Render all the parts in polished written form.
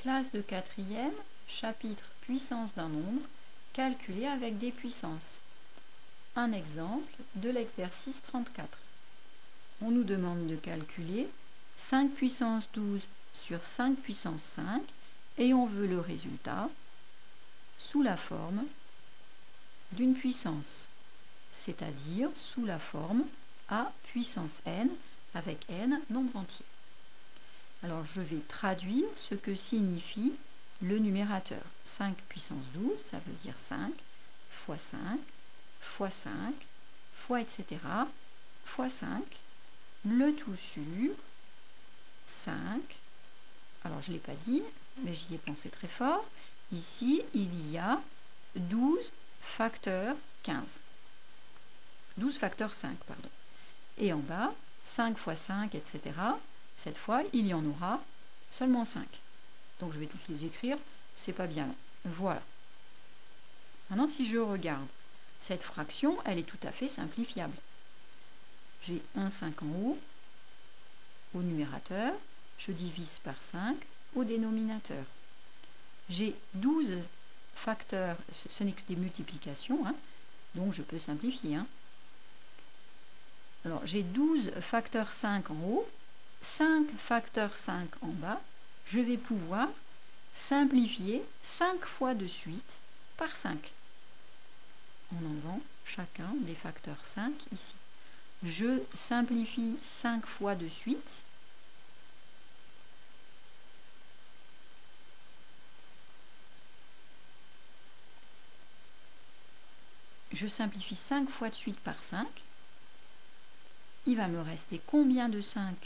Classe de 4e, chapitre puissance d'un nombre, calculé avec des puissances. Un exemple de l'exercice 34. On nous demande de calculer 5 puissance 12 sur 5 puissance 5 et on veut le résultat sous la forme d'une puissance, c'est-à-dire sous la forme a puissance n avec n nombre entier. Alors je vais traduire ce que signifie le numérateur. 5 puissance 12, ça veut dire 5 fois 5 fois 5 fois etc. fois 5, le tout sur 5. Alors je ne l'ai pas dit, mais j'y ai pensé très fort. Ici, il y a 12 facteur 15. 12 facteur 5, pardon. Et en bas, 5 fois 5, etc. Cette fois, il y en aura seulement 5. Donc je vais tous les écrire, c'est pas bien long. Voilà. Maintenant, si je regarde cette fraction, elle est tout à fait simplifiable. J'ai un 5 en haut au numérateur, je divise par 5 au dénominateur. J'ai 12 facteurs, ce n'est que des multiplications, hein, donc je peux simplifier. Hein. Alors j'ai 12 facteur 5 en haut, 5 facteur 5 en bas, je vais pouvoir simplifier 5 fois de suite par 5 en enlevant chacun des facteurs 5 ici. Je simplifie 5 fois de suite. Je simplifie 5 fois de suite par 5. Il va me rester combien de 5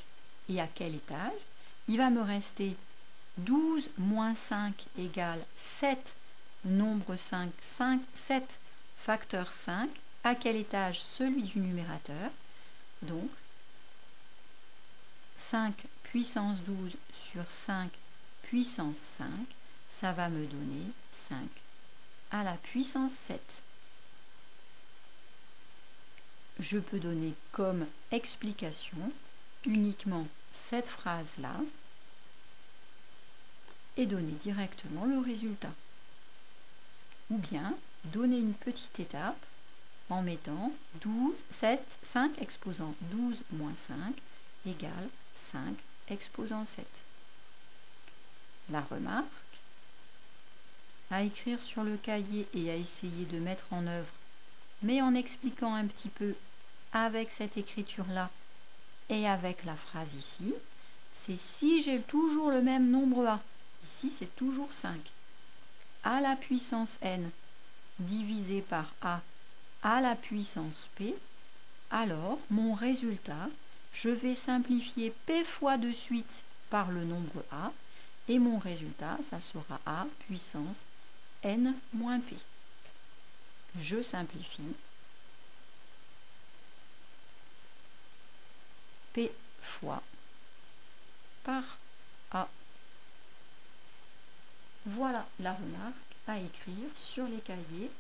et à quel étage? Il va me rester 12 moins 5 égale 7, nombre 5, 7 facteur 5. À quel étage? Celui du numérateur. Donc, 5 puissance 12 sur 5 puissance 5, ça va me donner 5 à la puissance 7. Je peux donner comme explication uniquement cette phrase-là et donner directement le résultat. Ou bien donner une petite étape en mettant 5 exposant 12 moins 5 égale 5 exposant 7. La remarque, à écrire sur le cahier et à essayer de mettre en œuvre, mais en expliquant un petit peu avec cette écriture-là et avec la phrase ici, c'est si j'ai toujours le même nombre a, ici c'est toujours 5, à la puissance n divisé par a à la puissance p, alors mon résultat, je vais simplifier p fois de suite par le nombre a, et mon résultat, ça sera a puissance n moins p. Je simplifie. P fois par A. Voilà la remarque à écrire sur les cahiers.